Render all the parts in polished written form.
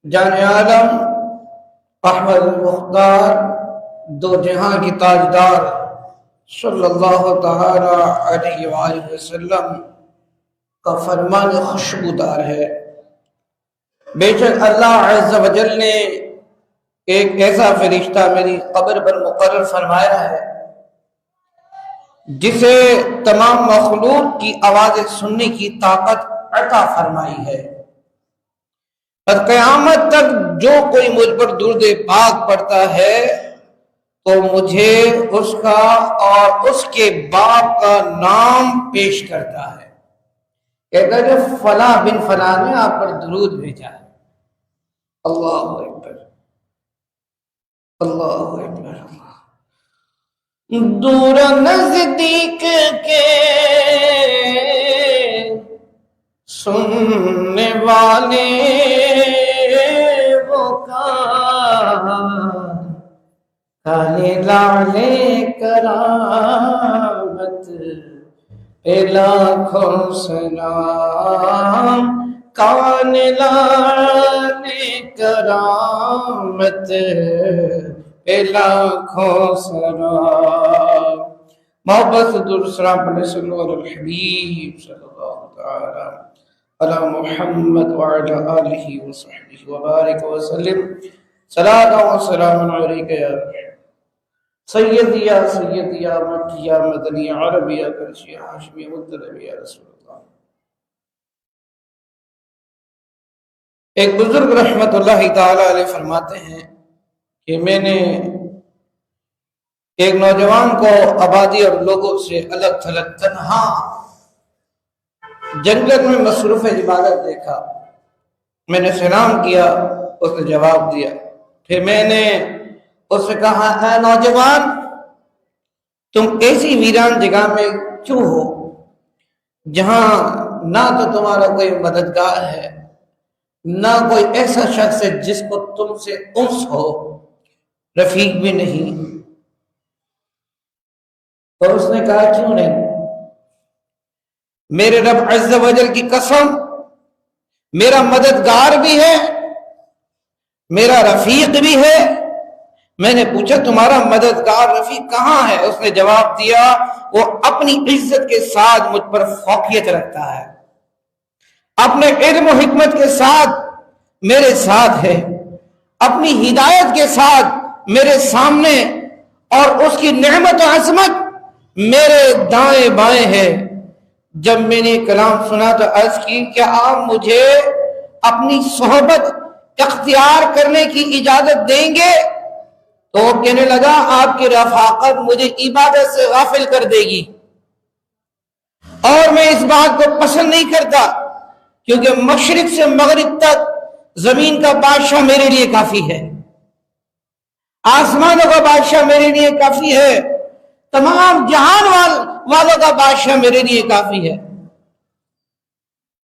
جان عالم احمد المختار دو جہاں کی تاجدار صلی اللہ تعالی علیہ وآلہ وسلم کا فرمان خوشبودار ہے۔ بے شک اللہ عز و جل نے ایک ایسا فرشتہ میری قبر پر مقرر فرمایا ہے جسے تمام مخلوق کی آوازیں سننے کی طاقت عطا فرمائی ہے۔ اور قیامت تک جو کوئی مجھ پر درود پاک پڑھتا ہے تو مجھے اس کا اور اس کے باپ کا نام پیش کرتا ہے، کہتا ہے کہ فلاں بن فلاں نے آپ پر درود بھیجا ہے۔ اللہ اکبر، اللہ اکبر۔ دور نزدیک کے سننے والے وہ کالے لالے کرامت پہ لاکھوں سلام، کالے لالے کرامت پہ لاکھوں سلام۔ محبت سے درود سلام پڑھنے صلی اللہ علیہ الحبیب صلی اللہ تعالی علی محمد وعلی آلہ وصحبہ وبارک وسلم۔ صلاۃ و سلام علیک یا سیدی یا سیدی یا مکی یا مدنی عربی یا کرشی یا ہاشمی مطلبی یا رسول اللہ۔ ایک بزرگ رحمت اللہ تعالی علیہ فرماتے ہیں کہ میں نے ایک نوجوان کو آبادی اور لوگوں سے الگ تھلگ تنہا جنگل میں مصروف عبادت دیکھا۔ میں نے سلام کیا، اس نے جواب دیا۔ پھر میں نے اس سے کہا، اے نوجوان، تم ایسی ویران جگہ میں کیوں ہو جہاں نہ تو تمہارا کوئی مددگار ہے، نہ کوئی ایسا شخص ہے جس کو تم سے انس ہو، رفیق بھی نہیں؟ اور اس نے کہا، کیوں نہیں؟ میرے رب عز و جل کی قسم، میرا مددگار بھی ہے، میرا رفیق بھی ہے۔ میں نے پوچھا، تمہارا مددگار رفیق کہاں ہے؟ اس نے جواب دیا، وہ اپنی عزت کے ساتھ مجھ پر فوقیت رکھتا ہے، اپنے علم و حکمت کے ساتھ میرے ساتھ ہے، اپنی ہدایت کے ساتھ میرے سامنے، اور اس کی نعمت و عظمت میرے دائیں بائیں ہے۔ جب میں نے کلام سنا تو عرض کی، کیا آپ مجھے اپنی صحبت اختیار کرنے کی اجازت دیں گے؟ تو وہ کہنے لگا، آپ کی رفاقت مجھے عبادت سے غافل کر دے گی، اور میں اس بات کو پسند نہیں کرتا، کیونکہ مشرق سے مغرب تک زمین کا بادشاہ میرے لیے کافی ہے، آسمانوں کا بادشاہ میرے لیے کافی ہے، تمام جہان والوں کا بادشاہ میرے لیے کافی ہے۔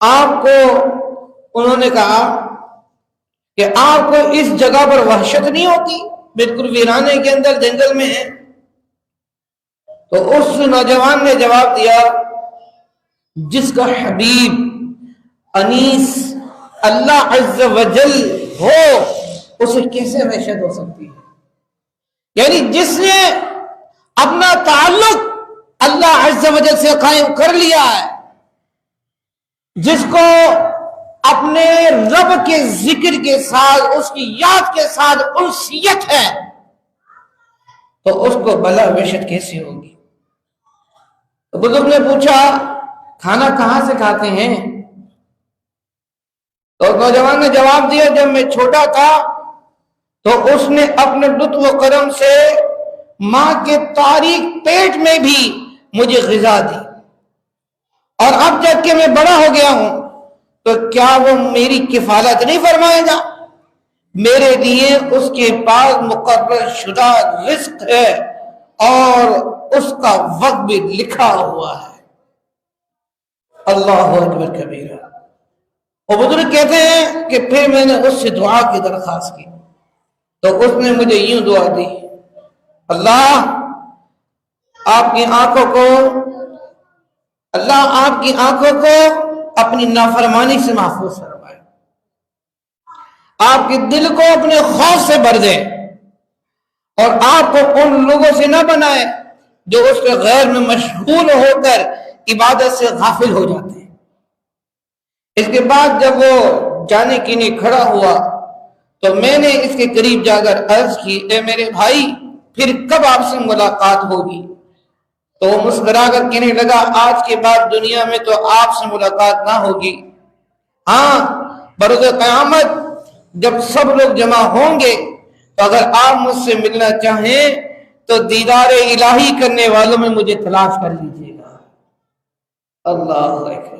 آپ کو انہوں نے کہا کہ آپ کو اس جگہ پر وحشت نہیں ہوتی؟ بالکل ویرانے کے اندر جنگل میں ہے۔ تو اس نوجوان نے جواب دیا، جس کا حبیب انیس اللہ عز و جل ہو اسے کیسے وحشت ہو سکتی ہے؟ یعنی جس نے اپنا تعلق اللہ عز و جل سے قائم کر لیا ہے، جس کو اپنے رب کے ذکر کے ساتھ، اس کی یاد کے ساتھ انسیت ہے، تو اس کو بلا وحشت کیسی ہوگی؟ تو بزرگ نے پوچھا، کھانا کہاں سے کھاتے ہیں؟ تو نوجوان نے جواب دیا، جب میں چھوٹا تھا تو اس نے اپنے لطف و کرم سے ماں کے تاریک پیٹ میں بھی مجھے غذا دی، اور اب جب کہ میں بڑا ہو گیا ہوں تو کیا وہ میری کفالت نہیں فرمائے گا؟ میرے لیے اس کے پاس مقرر شدہ رزق ہے، اور اس کا وقت بھی لکھا ہوا ہے۔ اللہ اکبر کبیرہ۔ وہ بزرگ کہتے ہیں کہ پھر میں نے اس سے دعا کی درخواست کی، تو اس نے مجھے یوں دعا دی، اللہ آپ کی آنکھوں کو اپنی نافرمانی سے محفوظ فرمائے، آپ کے دل کو اپنے خوف سے بھر دیں اور آپ کو ان لوگوں سے نہ بنائے جو اس کے غیر میں مشغول ہو کر عبادت سے غافل ہو جاتے ہیں۔ اس کے بعد جب وہ جانے کے لیے کھڑا ہوا تو میں نے اس کے قریب جا کر عرض کی، اے میرے بھائی پھر کب آپ سے ملاقات ہوگی؟ تو وہ مسکرا کر کہنے لگا، آج کے بعد دنیا میں تو آپ سے ملاقات نہ ہوگی، ہاں بروز قیامت جب سب لوگ جمع ہوں گے تو اگر آپ مجھ سے ملنا چاہیں تو دیدار الہی کرنے والوں میں مجھے تلاش کر لیجیے گا۔ اللہ اکبر۔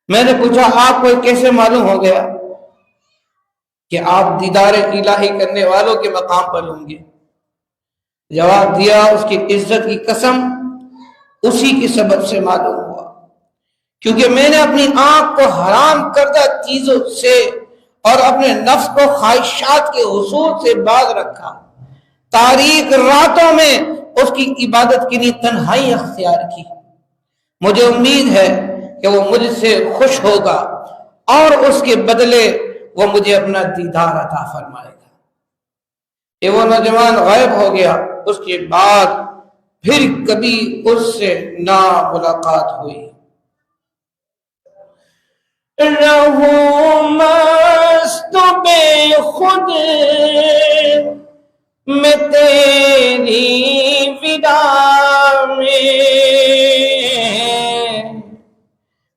میں نے پوچھا آپ کو کیسے معلوم ہو گیا کہ آپ دیدار الہی کرنے والوں کے مقام پر ہوں گے؟ جواب دیا، اس کی عزت کی قسم اسی کے سبب سے معلوم ہوا، کیونکہ میں نے اپنی آنکھ کو حرام کردہ چیزوں سے اور اپنے نفس کو خواہشات کے حصول سے باز رکھا، تاریک راتوں میں اس کی عبادت کے لیے تنہائی اختیار کی۔ مجھے امید ہے کہ وہ مجھ سے خوش ہوگا اور اس کے بدلے وہ مجھے اپنا دیدار عطا فرمائے گا۔ یہ وہ نوجوان غائب ہو گیا، اس کے بعد پھر کبھی اس سے نہ ملاقات ہوئی۔ رہوں مست بے خود میں تیری ودا میں،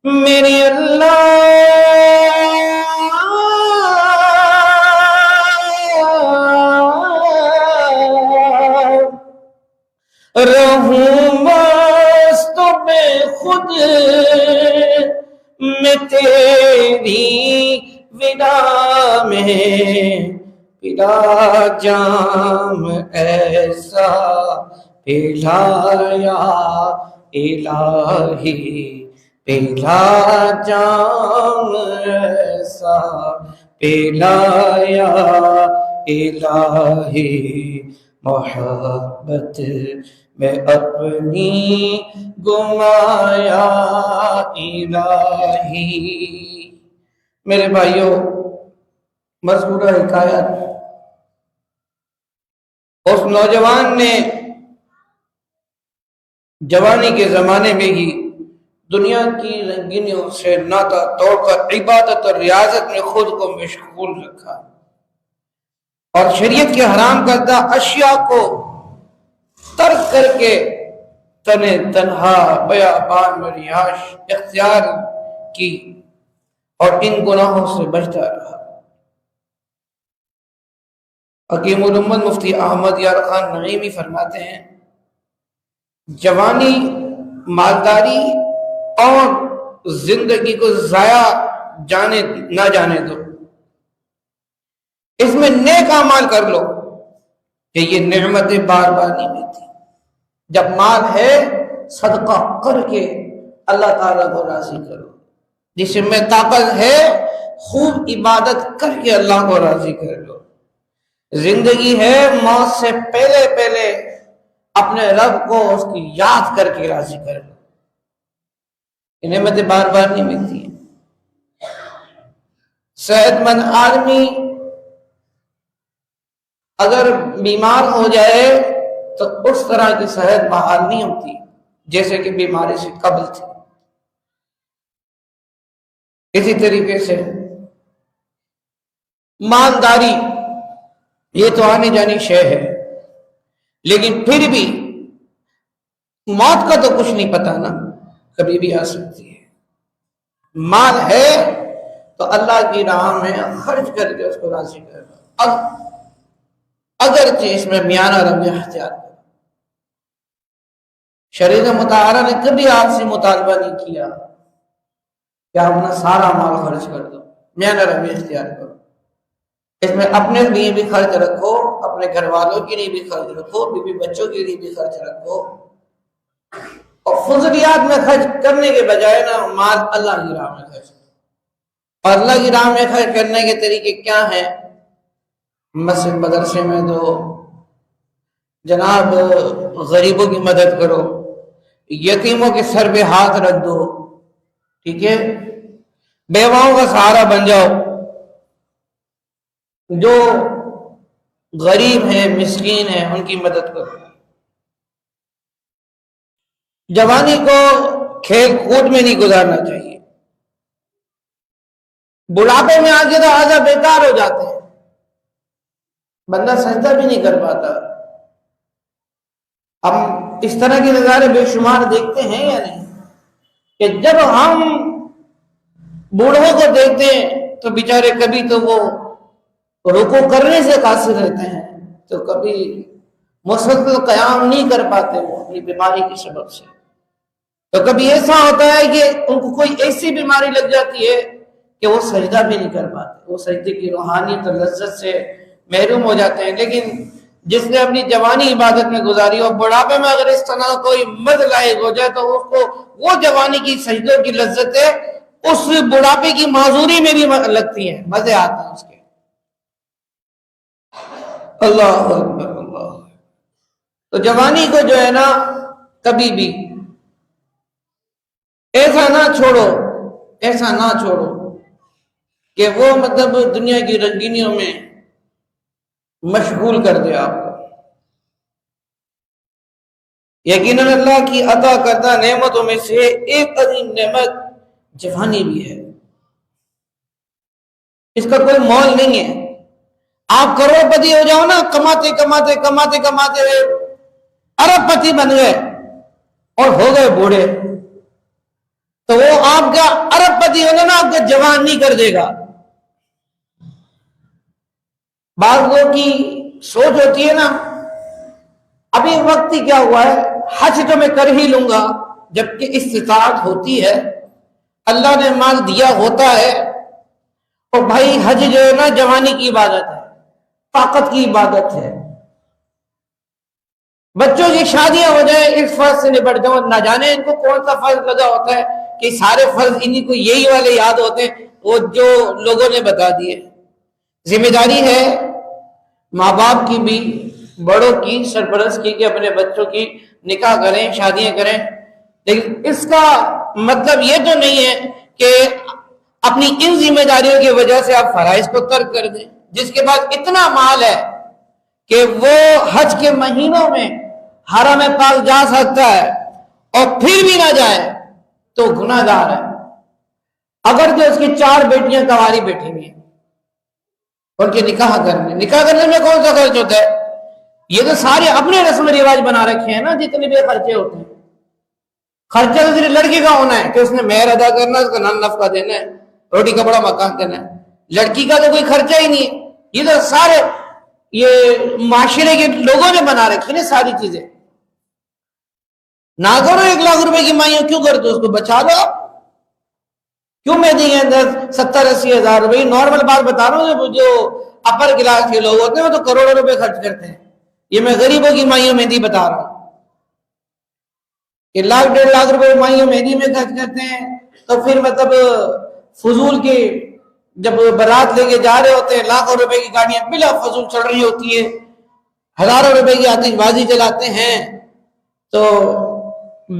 میرے اللہ رہوں مست بے خود میں تیری ودا میں، پلا جام ایسا پلایا الہی، پلا جام ایسا پلایا الہی، محبت میں اپنی گمایا الہی۔ میرے بھائیوں، مذکورہ حکایت اس نوجوان نے جوانی کے زمانے میں ہی دنیا کی رنگینیوں سے ناطا توڑ کر عبادت اور ریاضت میں خود کو مشغول رکھا اور شریعت کے حرام کردہ اشیاء کو ترک کر کے تنہا بیابان میں رہائش اختیار کی اور ان گناہوں سے بچتا رہا۔ حکیم الامت مفتی احمد یار خان نعیمی فرماتے ہیں، جوانی مالداری اور زندگی کو ضائع نہ جانے دو، اس میں نیک اعمال کر لو کہ یہ نعمتیں بار بار نہیں ملتی۔ جب مال ہے صدقہ کر کے اللہ تعالیٰ کو راضی کرو، جس میں طاقت ہے خوب عبادت کر کے اللہ کو راضی کر لو۔ زندگی ہے موت سے پہلے پہلے اپنے رب کو اس کی یاد کر کے راضی کر لو، یہ نعمتیں بار بار نہیں ملتی ہیں۔ صحت مند آدمی اگر بیمار ہو جائے تو اس طرح کی صحت بحال نہیں ہوتی جیسے کہ بیماری سے قبل تھی۔ اسی طریقے سے مالداری یہ تو آنے جانی شے ہے، لیکن پھر بھی موت کا تو کچھ نہیں پتا نا، کبھی بھی آ سکتی ہے۔ مال ہے تو اللہ کی راہ میں خرچ کر کے اس کو راضی کرنا، اگرچہ اس میں میانہ رویہ اختیار کرنا۔ شریعت مطہرہ نے کبھی آپ سے مطالبہ نہیں کیا کہ آپ اپنا سارا مال خرچ کر دو، میانہ رویہ اختیار کرو۔ اس میں اپنے لیے بھی خرچ رکھو، اپنے گھر والوں کے لیے بھی خرچ رکھو، بیوی بچوں کے لیے بھی خرچ رکھو، اور فضولیات میں خرچ کرنے کے بجائے نا مال اللہ کی راہ میں خرچ کرو۔ اور اللہ کی راہ میں خرچ کرنے کے طریقے کیا ہیں؟ مسجد مدرسے میں دو، جناب غریبوں کی مدد کرو، یتیموں کے سر پہ ہاتھ رکھ دو، ٹھیک ہے، بیواؤں کا سہارا بن جاؤ، جو غریب ہیں، مسکین ہیں، ان کی مدد کرو۔ جوانی کو کھیل کود میں نہیں گزارنا چاہیے۔ بڑھاپے میں آگے تو آدھا بیکار ہو جاتے ہیں، بندہ سجدہ بھی نہیں کر پاتا۔ ہم اس طرح کے نظارے بے شمار دیکھتے ہیں یا نہیں کہ جب ہم بوڑھوں کو دیکھتے ہیں تو بیچارے کبھی تو وہ رکوع کرنے سے قاصر رہتے ہیں، تو کبھی مسلسل قیام نہیں کر پاتے وہ اپنی بیماری کے سبب سے، تو کبھی ایسا ہوتا ہے کہ ان کو کوئی ایسی بیماری لگ جاتی ہے کہ وہ سجدہ بھی نہیں کر پاتے، وہ سجدے کی روحانیت اور لذت سے محروم ہو جاتے ہیں۔ لیکن جس نے اپنی جوانی عبادت میں گزاری اور بڑھاپے میں اگر اس طرح کوئی مرض لاحق ہو جائے تو اس کو وہ جوانی کی سجدوں کی لذت ہے اس بڑھاپے کی معذوری میں بھی لگتی ہے، مزے آتے ہیں اس کے۔ اللہ اکبر اللہ۔ تو جوانی کو جو ہے نا کبھی بھی ایسا نہ چھوڑو کہ وہ مطلب دنیا کی رنگینیوں میں مشغول کر دے آپ کو۔ یقیناً اللہ کی عطا کردہ نعمتوں میں سے ایک عظیم نعمت جوانی بھی ہے، اس کا کوئی مول نہیں ہے۔ آپ کروڑ پتی ہو جاؤ نا، کماتے کماتے کماتے کماتے ہوئے ارب پتی بن گئے اور ہو گئے بوڑھے، تو وہ آپ کا ارب پتی ہونا نا آپ کو جوان نہیں کر دے گا۔ بعض لوگوں کی سوچ ہوتی ہے نا ابھی وقت ہی کیا ہوا ہے، حج تو میں کر ہی لوں گا، جبکہ استطاعت ہوتی ہے، اللہ نے مال دیا ہوتا ہے، اور بھائی حج جو ہے نا جوانی کی عبادت ہے، طاقت کی عبادت ہے۔ بچوں کی شادیاں ہو جائیں اس فرض سے نپٹ جاؤ، نہ جانے ان کو کون سا فرض لگا ہوتا ہے کہ سارے فرض انہیں کو یہی والے یاد ہوتے ہیں وہ جو لوگوں نے بتا دیے۔ ذمہ داری ہے ماں باپ کی بھی، بڑوں کی، سرپرست کی، کہ اپنے بچوں کی نکاح کریں، شادیاں کریں، لیکن اس کا مطلب یہ تو نہیں ہے کہ اپنی ان ذمہ داریوں کی وجہ سے آپ فرائض کو ترک کر دیں۔ جس کے پاس اتنا مال ہے کہ وہ حج کے مہینوں میں حرم پاک جا سکتا ہے اور پھر بھی نہ جائے تو گناہ گار ہے۔ اگر جو اس کی 4 بیٹیاں کنواری بیٹھی ہوئی ہیں، ان کے نکاح کرنے میں کون سا خرچ ہوتا ہے؟ یہ تو سارے اپنے رسم و رواج بنا رکھے ہیں نا، جتنے بھی خرچے ہوتے ہیں۔ خرچہ تو صرف لڑکی کا ہونا ہے کہ اس نے مہر ادا کرنا ہے، اس کا نان نفقہ دینا ہے، روٹی کپڑا مکان دینا ہے۔ لڑکی کا تو کوئی خرچہ ہی نہیں ہے، یہ تو سارے یہ معاشرے کے لوگوں نے بنا رکھی نا ساری چیزیں۔ نہ کرو 1 لاکھ روپے کی مائیوں، کیوں کرتے اس کو بچا لو آپ، کیوں مہندی کے اندر 70-80 ہزار روپے؟ نارمل بات بتا رہا ہوں، جو اپر کلاس کے لوگ ہوتے ہیں وہ تو کروڑوں روپے خرچ کرتے ہیں، یہ میں غریبوں کی مائیوں مہندی بتا رہا ہوں کہ 1-1.5 لاکھ روپے مائیوں مہندی میں خرچ کرتے ہیں، تو پھر مطلب فضول کے جب بارات لے کے جا رہے ہوتے ہیں لاکھوں روپے کی گاڑیاں بلا فضول چڑھ رہی ہوتی ہے، ہزاروں روپے کی آتش بازی چلاتے ہیں، تو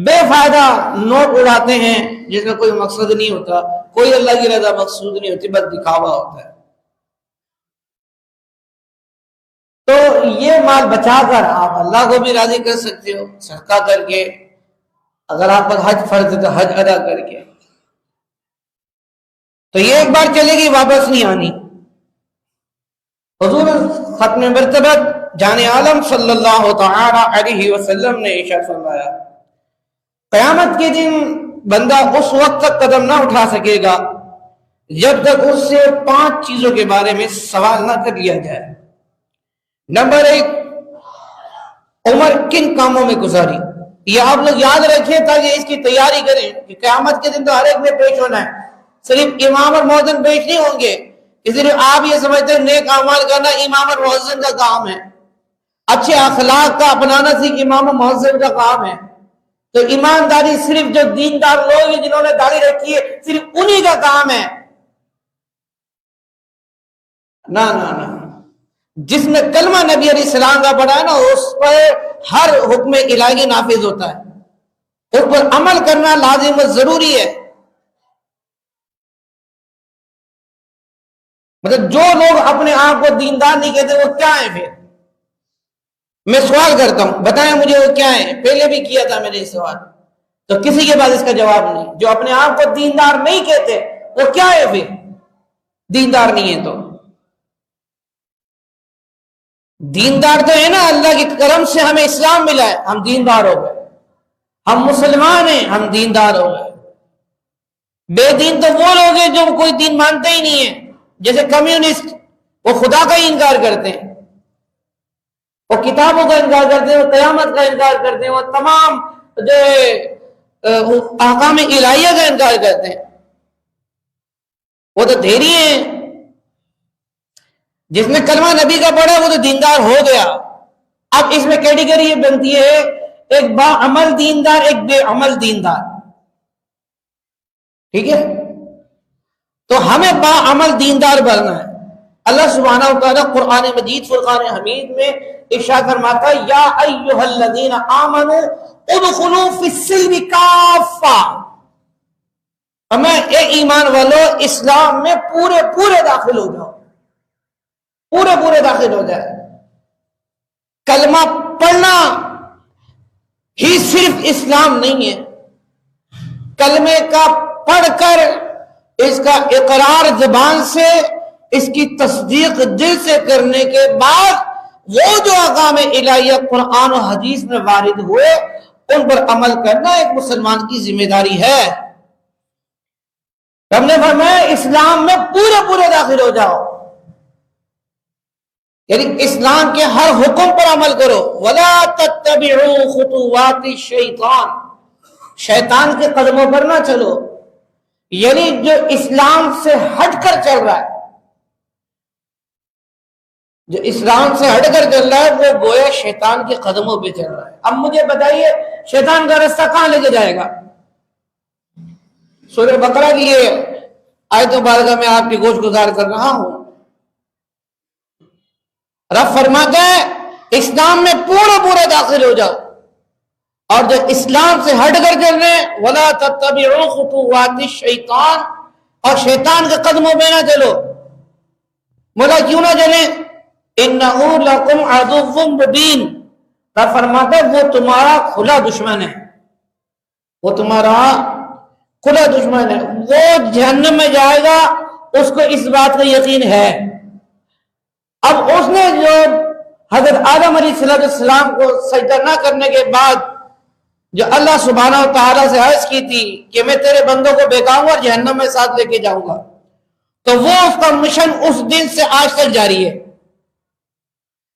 بے فائدہ نوٹ اڑاتے ہیں جس میں کوئی مقصد نہیں ہوتا، کوئی اللہ کی رضا مقصود نہیں ہوتی، بس دکھاوا ہوتا ہے۔ تو یہ مال بچا کر آپ اللہ کو بھی راضی کر سکتے ہو، صدقہ کر کے، اگر آپ پر حج فرض ہے تو حج ادا کر کے، تو یہ ایک بار چلے گی واپس نہیں آنی۔ حضور ختم مرتبت جان عالم صلی اللہ تعالی علیہ وسلم نے ارشاد فرمایا، قیامت کے دن بندہ اس وقت تک قدم نہ اٹھا سکے گا جب تک اس سے 5 چیزوں کے بارے میں سوال نہ کر لیا جائے۔ نمبر 1، عمر کن کاموں میں گزاری؟ یہ آپ لوگ یاد رکھیں تاکہ اس کی تیاری کریں کہ قیامت کے دن تو ہر ایک میں پیش ہونا ہے، صرف امام اور مؤذن پیش نہیں ہوں گے کہ صرف آپ یہ سمجھتے ہیں نیک اعمال کرنا امام اور مؤذن کا کام ہے، اچھے اخلاق کا اپنانا صرف امام اور مؤذن کا کام ہے، تو ایمانداری صرف جو دیندار لوگ ہیں جنہوں نے داڑھی رکھی ہے صرف انہی کا کام ہے؟ نہ نہ نہ، جس میں کلمہ نبی علیہ السلام کا پڑھا ہے نا اس پر ہر حکم الہی نافذ ہوتا ہے، اس پر عمل کرنا لازم و ضروری ہے۔ مطلب جو لوگ اپنے آپ کو دیندار نہیں کہتے وہ کیا ہیں پھر؟ میں سوال کرتا ہوں، بتائیں مجھے وہ کیا ہیں؟ پہلے بھی کیا تھا میں نے اس سوال، تو کسی کے پاس اس کا جواب نہیں۔ جو اپنے آپ کو دیندار نہیں کہتے وہ کیا ہے پھر؟ دیندار نہیں ہے تو دیندار تو ہے نا، اللہ کی کرم سے ہمیں اسلام ملا ہے، ہم دیندار ہو گئے، ہم مسلمان ہیں، ہم دیندار ہو گئے۔ بے دین تو وہ لوگ ہیں جو کوئی دین مانتے ہی نہیں ہیں، جیسے کمیونسٹ، وہ خدا کا ہی انکار کرتے ہیں، وہ کتابوں کا انکار کرتے ہیں، وہ قیامت کا انکار کرتے ہیں، وہ تمام جو احکام الہیہ کا انکار کرتے ہیں، وہ تو دھیری ہیں۔ جس نے کلمہ نبی کا پڑھا وہ تو دیندار ہو گیا۔ اب اس میں کیٹیگری یہ بنتی ہے، ایک با عمل دیندار، ایک بے عمل دیندار، ٹھیک ہے؟ تو ہمیں با عمل دیندار بننا ہے۔ اللہ سبحانہ و تعالیٰ قرآن مجید فرقان حمید میں ارشاد فرماتا ہے، یا ایھا الذین آمنوا ادخلوا فی السلم کافہ، ہمیں اے ایمان والو اسلام میں پورے داخل ہو جاؤ، پورے داخل ہو جائے۔ کلمہ پڑھنا ہی صرف اسلام نہیں ہے، کلمے کا پڑھ کر اس کا اقرار زبان سے، اس کی تصدیق دل سے کرنے کے بعد وہ جو احکام الہیہ قرآن و حدیث میں وارد ہوئے ان پر عمل کرنا ایک مسلمان کی ذمہ داری ہے۔ ہم نے فرمایا اسلام میں پورے داخل ہو جاؤ، یعنی اسلام کے ہر حکم پر عمل کرو۔ وَلَا تَتَّبِعُوا خُطُوَاتِ الشَّيْطَانِ، شیطان کے قدموں پر نہ چلو، یعنی جو اسلام سے ہٹ کر چل رہا ہے، جو اسلام سے ہٹ کر چل رہا ہے وہ گویا شیطان کے قدموں پہ چل رہا ہے۔ اب مجھے بتائیے شیطان کا رستہ کہاں لے کے جائے گا؟ سورہ بقرہ کی یہ آیت مبارکہ میں آپ کی گوش گزار کر رہا ہوں، رب فرماتا ہے اسلام میں پورے داخل ہو جاؤ، اور جو اسلام سے ہٹ کر چل رہے ہیں وَلَا تَتَّبِعُوا خُطُوَاتِ الشَّيْطَانِ، اور شیطان کے قدموں پہ نہ چلو۔ مولا کیوں نہ چلیں؟ إِنَّهُ لَكُمْ عَدُوٌّ مُّبِينٌ، رب فرماتا ہے وہ تمہارا کھلا دشمن ہے، وہ تمہارا کھلا دشمن ہے، وہ جہنم میں جائے گا، اس کو اس بات کا یقین ہے۔ اب اس نے جو حضرت آدم علیہ السلام کو سجدہ نہ کرنے کے بعد جو اللہ سبحانہ و تعالیٰ سے عرض کی تھی کہ میں تیرے بندوں کو بہکاؤں گا اور جہنم میں ساتھ لے کے جاؤں گا، تو وہ اس کا مشن اس دن سے آج تک جاری ہے۔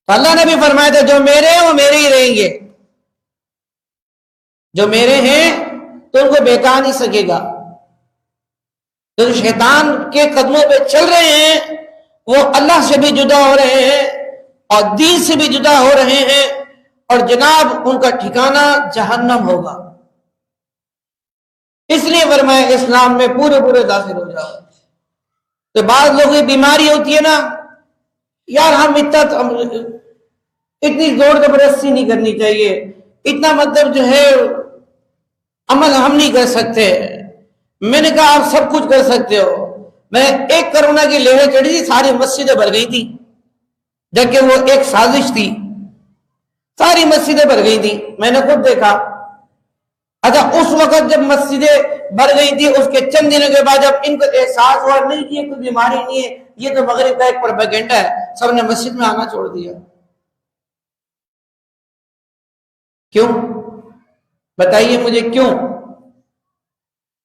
تو اللہ نے بھی فرمایا تھا جو میرے ہیں وہ میرے ہی رہیں گے، جو میرے ہیں تو ان کو بہکا نہیں سکے گا۔ تو جو شیطان کے قدموں پہ چل رہے ہیں وہ اللہ سے بھی جدا ہو رہے ہیں اور دین سے بھی جدا ہو رہے ہیں، اور جناب ان کا ٹھکانہ جہنم ہوگا۔ اس لیے فرمایا اسلام میں پورے داخل ہو جاؤ۔ تو بعض لوگوں کی بیماری ہوتی ہے نا، یار ہم اتنی زور زبردستی نہیں کرنی چاہیے، اتنا مطلب جو ہے عمل ہم نہیں کر سکتے۔ میں نے کہا آپ سب کچھ کر سکتے ہو۔ میں ایک کرونا کی لہریں چڑھی تھی، ساری مسجدیں بھر گئی تھی، جبکہ وہ ایک سازش تھی، ساری مسجدیں بھر گئی تھی، میں نے خود دیکھا۔ اچھا اس وقت جب مسجدیں بھر گئی تھی اس کے چند دنوں کے بعد جب ان کو احساس ہوا نہیں کہ یہ کوئی بیماری نہیں ہے، یہ تو مغرب کا ایک پروپیگنڈا ہے، سب نے مسجد میں آنا چھوڑ دیا۔ کیوں؟ بتائیے مجھے کیوں؟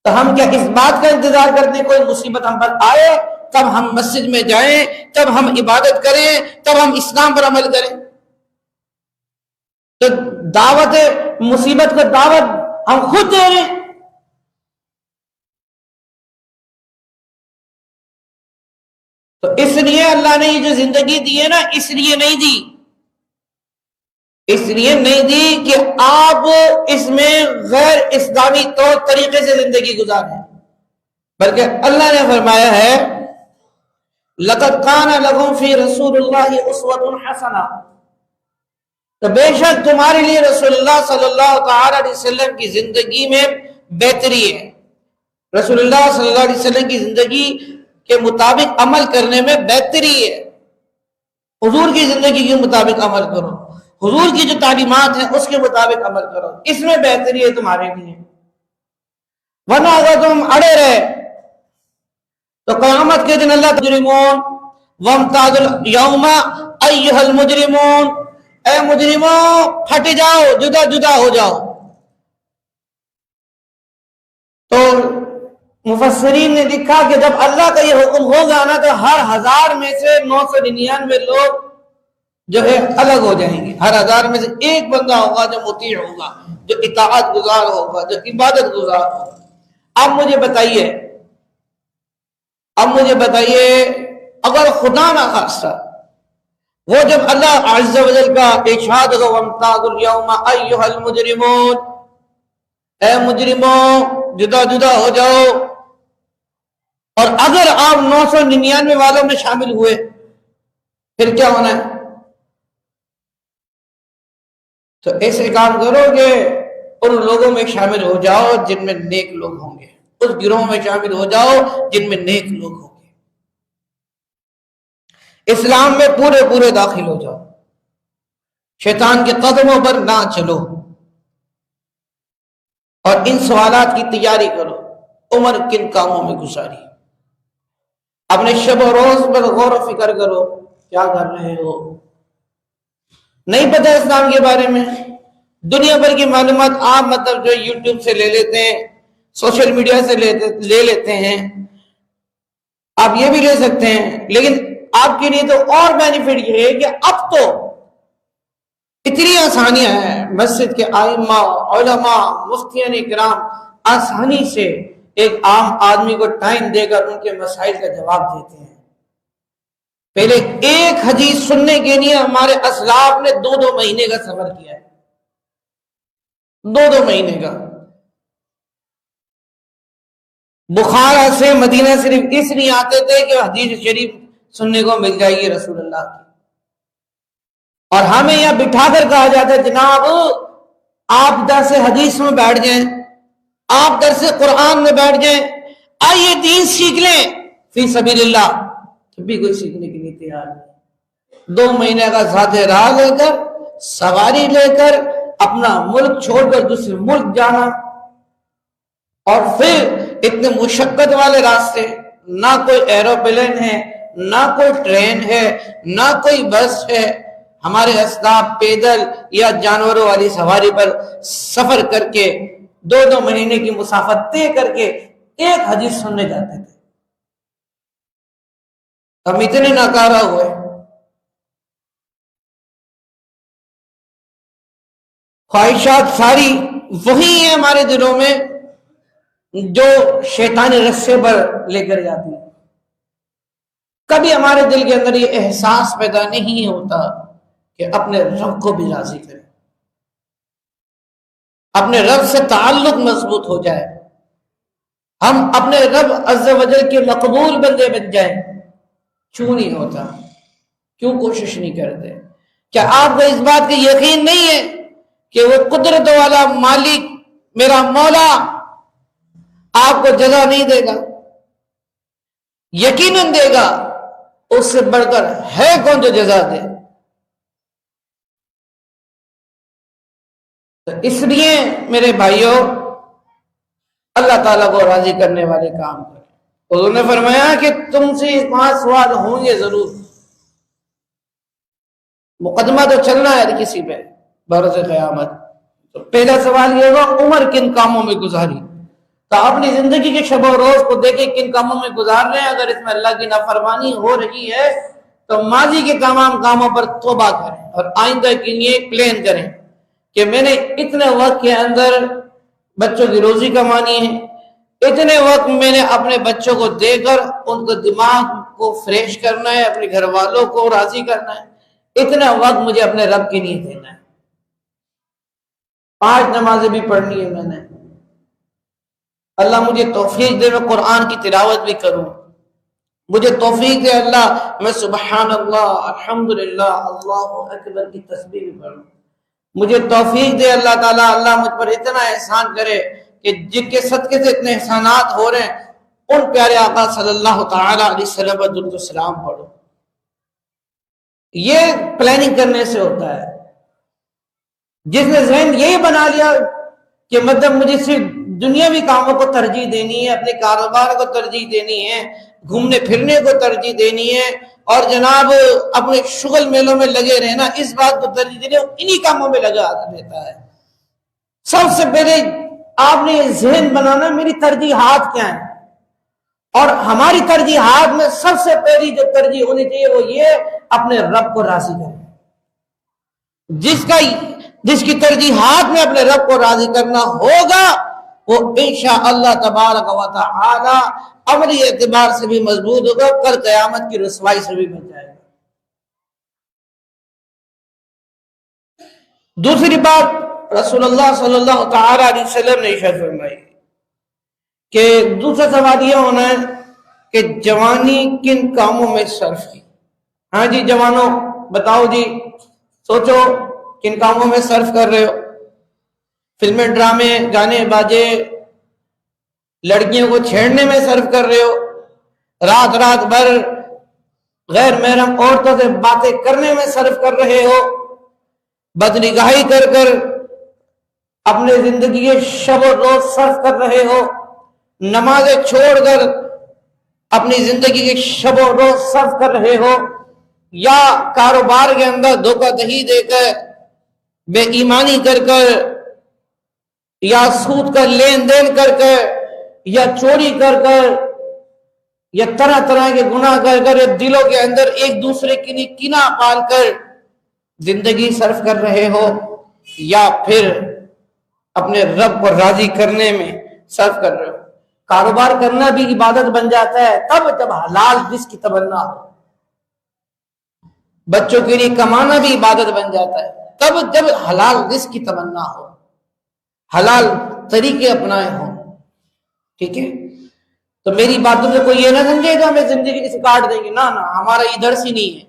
تو ہم کیا اس بات کا انتظار کرتے ہیں کوئی مصیبت ہم پر آئے تب ہم مسجد میں جائیں، تب ہم عبادت کریں، تب ہم اسلام پر عمل کریں؟ تو دعوت مصیبت کو دعوت ہم خود دے رہے ہیں۔ تو اس لیے اللہ نے یہ جو زندگی دی ہے نا، اس لیے نہیں دی، اس لیے نہیں دی کہ آپ اس میں غیر اسلامی طور طریقے سے زندگی گزاریں، بلکہ اللہ نے فرمایا ہے لَقَدْ كَانَ لَكُمْ فِي رَسُولِ اللَّهِ أُسْوَةٌ حَسَنَةٌ، تو بے شک تمہارے لیے رسول اللہ صلی اللہ تعالی علیہ وسلم کی زندگی میں بہتری ہے۔ رسول اللہ صلی اللہ علیہ وسلم کی زندگی کے مطابق عمل کرنے میں بہتری ہے. حضور کی زندگی کے مطابق عمل کرو، حضور کی جو تعلیمات ہیں اس کے مطابق عمل کرو، اس میں بہتری ہے تمہارے لیے. ورنہ اگر تم اڑے رہے تو قیامت کے دن اللہ مجرمون وامتازوا اليوم ایھا المجرمون، اے مجرموں پھٹ جاؤ، جدا جدا ہو جاؤ. تو مفسرین نے لکھا کہ جب اللہ کا یہ حکم ہوگا نا تو ہر 1000 میں سے 999 لوگ جو ہے الگ ہو جائیں گے. ہر 1000 میں سے ایک بندہ ہوگا جو مطیع ہوگا، جو اطاعت گزار ہوگا، جو عبادت گزار ہوگا. اب مجھے بتائیے اگر خدا نہ خاصہ وہ جب اللہ عز و جل کا ارشاد ہوگا وامتازوا اليوم ایھا المجرمون، اے مجرموں جدا جدا ہو جاؤ، اور اگر آپ 999 والوں میں شامل ہوئے پھر کیا ہونا ہے؟ تو ایسے کام کرو کہ ان لوگوں میں شامل ہو جاؤ جن میں نیک لوگ ہوں گے، اس گروہ میں شامل ہو جاؤ جن میں نیک لوگ ہوں گے. اسلام میں پورے داخل ہو جاؤ، شیطان کے قدموں پر نہ چلو، اور ان سوالات کی تیاری کرو. عمر کن کاموں میں گزاری؟ اپنے شب و روز پر غور و فکر کرو، کیا کر رہے ہو؟ نہیں پتہ اسلام کے بارے میں، دنیا بھر کی معلومات آپ مطلب جو یوٹیوب سے لے لیتے ہیں، سوشل میڈیا سے لے لیتے ہیں. آپ یہ بھی لے سکتے ہیں، لیکن آپ کے لیے تو اور بینیفٹ یہ ہے کہ اب تو اتنی آسانیاں ہیں. مسجد کے ائمہ، علماء، مفتیان کرام آسانی سے ایک عام آدمی کو ٹائم دے کر ان کے مسائل کا جواب دیتے ہیں. پہلے ایک حدیث سننے کے لیے ہمارے اسلاف نے 2 مہینے کا سفر کیا ہے، 2 مہینے کا. بخارا سے مدینہ صرف اس لیے آتے تھے کہ حدیث شریف سننے کو مل جائے گی رسول اللہ کی. اور ہمیں یہاں بٹھا کر کہا جاتا ہے جناب آپ درس حدیث میں بیٹھ جائیں، آپ درس قرآن میں بیٹھ جائیں، آئیے دین سیکھ لیں فی سبیل اللہ. تب بھی کوئی سیکھنے کے لیے تیار نہیں. 2 مہینے کا ذات راہ لے کر، سواری لے کر اپنا ملک چھوڑ کر دوسرے ملک جانا، اور پھر اتنے مشقت والے راستے، نہ کوئی ایروپلین ہے، نہ کوئی ٹرین ہے، نہ کوئی بس ہے. ہمارے اسلاف پیدل یا جانوروں والی سواری پر سفر کر کے 2 مہینے کی مسافت طے کر کے ایک حدیث سننے جاتے تھے. ہم اتنے ناکارہ ہوئے. خواہشات ساری وہی ہیں ہمارے دلوں میں جو شیطانی رسے پر لے کر جاتی ہے. کبھی ہمارے دل کے اندر یہ احساس پیدا نہیں ہوتا کہ اپنے رب کو بھی راضی کریں، اپنے رب سے تعلق مضبوط ہو جائے، ہم اپنے رب عز و جل کے مقبول بندے بن جائیں. کیوں نہیں ہوتا؟ کیوں کوشش نہیں کرتے؟ کیا آپ کو اس بات کا یقین نہیں ہے کہ وہ قدرت والا مالک میرا مولا آپ کو جزا نہیں دے گا؟ یقیناً دے گا. اس سے بڑھ کر ہے کون جو جزا دے؟ تو اس لیے میرے بھائیوں اللہ تعالیٰ کو راضی کرنے والے کام کریں. حضور نے فرمایا کہ تم سے 5 سوال ہوں گے ضرور. مقدمہ تو چلنا ہے کسی پہ بروز قیامت. تو پہلا سوال یہ ہوگا عمر کن کاموں میں گزاری؟ تو اپنی زندگی کے شب و روز کو دیکھیں کن کاموں میں گزار رہے ہیں. اگر اس میں اللہ کی نافرمانی ہو رہی ہے تو ماضی کے تمام کاموں پر توبہ کریں اور آئندہ کے لیے پلان کریں کہ میں نے اتنے وقت کے اندر بچوں کی روزی کمانی ہے، اتنے وقت میں نے اپنے بچوں کو دے کر ان کو دماغ کو فریش کرنا ہے، اپنے گھر والوں کو راضی کرنا ہے، اتنا وقت مجھے اپنے رب کے لیے دینا ہے. 5 نمازیں بھی پڑھنی ہے میں نے. اللہ مجھے توفیق دے میں قرآن کی تلاوت بھی کروں، مجھے توفیق دے اللہ میں سبحان اللہ الحمدللہ اللہ اکبر کی تسبیح بھی پڑھوں. مجھے توفیق دے اللہ تعالیٰ، اللہ مجھ پر اتنا احسان کرے کہ جن کے صدقے سے اتنے احسانات ہو رہے ہیں ان پیارے آقا صلی اللہ تعالی علیہ وسلم پر درود و سلام پڑھو. یہ پلاننگ کرنے سے ہوتا ہے. جس نے ذہن یہی بنا لیا کہ مطلب مجھے صرف دنیاوی کاموں کو ترجیح دینی ہے، اپنے کاروبار کو ترجیح دینی ہے، گھومنے پھرنے کو ترجیح دینی ہے، اور جناب اپنے شغل میلوں میں لگے رہنا، اس بات کو ترجیح دینی ہے، انہی کاموں میں لگا رہتا ہے. سب سے پہلے آپ نے ذہن بنانا میری ترجیحات کیا ہیں، اور ہماری ترجیحات میں سب سے پہلی جو ترجیح ہونی چاہیے وہ یہ اپنے رب کو راضی کرنا. جس کی ترجیحات میں اپنے رب کو راضی کرنا ہوگا وہ انشاءاللہ تبارک و تعالی عملی اعتبار سے بھی مضبوط ہوگا، کل قیامت کی رسوائی سے بھی بچ جائے گا. دوسری بات رسول اللہ صلی اللہ تعالی علیہ وسلم نے ارشاد فرمائی کہ دوسرا سوال یہ ہونا ہے کہ جوانی کن کاموں میں صرف کی. ہاں جی جوانوں بتاؤ جی، سوچو کن کاموں میں صرف کر رہے ہو؟ فلمیں، ڈرامے، گانے باجے، لڑکیوں کو چھیڑنے میں صرف کر رہے ہو؟ رات رات بھر غیر محرم عورتوں سے باتیں کرنے میں صرف کر رہے ہو؟ بدنگاہی کر کر اپنے زندگی کے شب و روز صرف کر رہے ہو؟ نمازیں چھوڑ کر اپنی زندگی کے شب و روز صرف کر رہے ہو؟ یا کاروبار کے اندر دھوکہ دہی دے کر، بے ایمانی کر کر، یا سود کا لین دین کر کر، یا چوری کر کر، یا طرح طرح کے گناہ کر کر، یا دلوں کے اندر ایک دوسرے کے لیے کینہ پال کر زندگی صرف کر رہے ہو؟ یا پھر اپنے رب کو راضی کرنے میں صرف کر رہے ہو؟ کاروبار کرنا بھی عبادت بن جاتا ہے تب جب حلال رزق کی تمنا ہو. بچوں کے لیے کمانا بھی عبادت بن جاتا ہے تب جب حلال رزق کی تمنا ہو، حلال طریقے اپنائے ہوں. ٹھیک ہے؟ تو میری باتوں سے کوئی یہ نہ سمجھے گا ہمیں زندگی سے کاٹ دیں گے، نہ ہمارا یہ درس ہی نہیں ہے.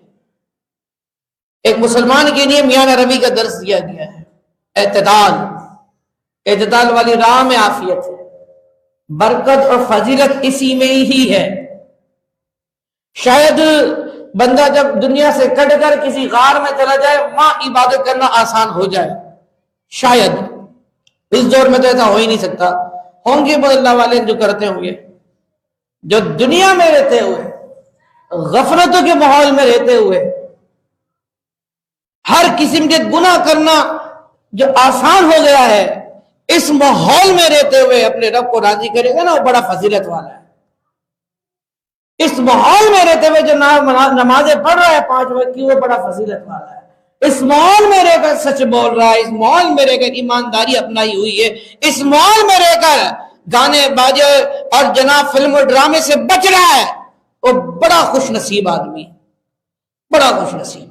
ایک مسلمان کے لیے میاں عربی کا درس دیا گیا ہے، اعتدال والی راہ میں عافیت ہے، برکت اور فضیلت اسی میں ہی ہے. شاید بندہ جب دنیا سے کٹ کر کسی غار میں چلا جائے وہاں عبادت کرنا آسان ہو جائے، شاید. اس دور میں تو ایسا ہو ہی نہیں سکتا. ہوں گے وہ اللہ والے جو کرتے ہوں گے، جو دنیا میں رہتے ہوئے غفلتوں کے ماحول میں رہتے ہوئے ہر قسم کے گناہ کرنا جو آسان ہو گیا ہے، اس ماحول میں رہتے ہوئے اپنے رب کو راضی کرے گا نا، وہ بڑا فضیلت والا ہے. اس ماحول میں رہتے ہوئے جو نمازیں پڑھ رہا ہے 5 وقت کی، وہ بڑا فضیلت والا ہے. اس ماحول میں رہ کر سچ بول رہا ہے، اس ماحول میں رہ کر ایمانداری اپنائی ہوئی ہے، اس ماحول میں رہ کر گانے باجے اور جناب فلم اور ڈرامے سے بچ رہا ہے، وہ بڑا خوش نصیب آدمی، بڑا خوش نصیب.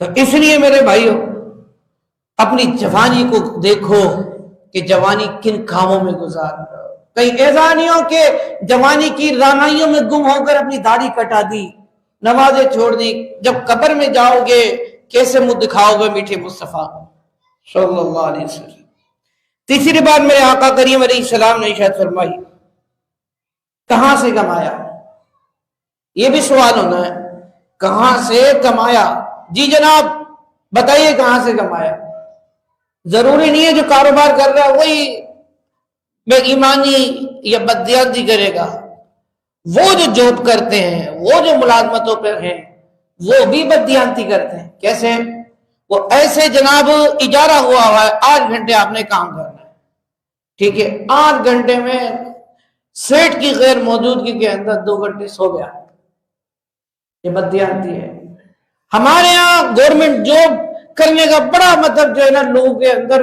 تو اس لیے میرے بھائیوں اپنی جوانی کو دیکھو کہ جوانی کن کاموں میں گزار رہا ہو. کہیں ایسا نہیں ہو کہ جوانی کی رانائیوں میں گم ہو کر اپنی داڑھی کٹا دی، نمازیں چھوڑ دی. جب قبر میں جاؤ گے کیسے منہ دکھاؤ گے میٹھے مصطفیٰ صلی اللہ علیہ وسلم. تیسری بات میرے آقا کریم علیہ السلام نے ارشاد فرمائی، کہاں سے کمایا؟ یہ بھی سوال ہونا ہے، کہاں سے کمایا؟ جی جناب بتائیے کہاں سے کمایا. ضروری نہیں ہے جو کاروبار کر رہا ہے وہی بے ایمانی یا بددیانتی کرے گا. وہ جو جاب کرتے ہیں، وہ جو ملازمتوں پر ہیں، وہ بھی بددیانتی کرتے ہیں. کیسے؟ وہ ایسے جناب اجارہ ہوا ہے 8 گھنٹے آپ نے کام کرنا ہے، ٹھیک ہے، 8 گھنٹے میں سیٹ کی غیر موجودگی کے اندر 2 گھنٹے سو گیا. یہ بددیانتی ہے. ہمارے ہاں گورنمنٹ جاب کرنے کا بڑا مطلب جو ہے نا لوگوں کے اندر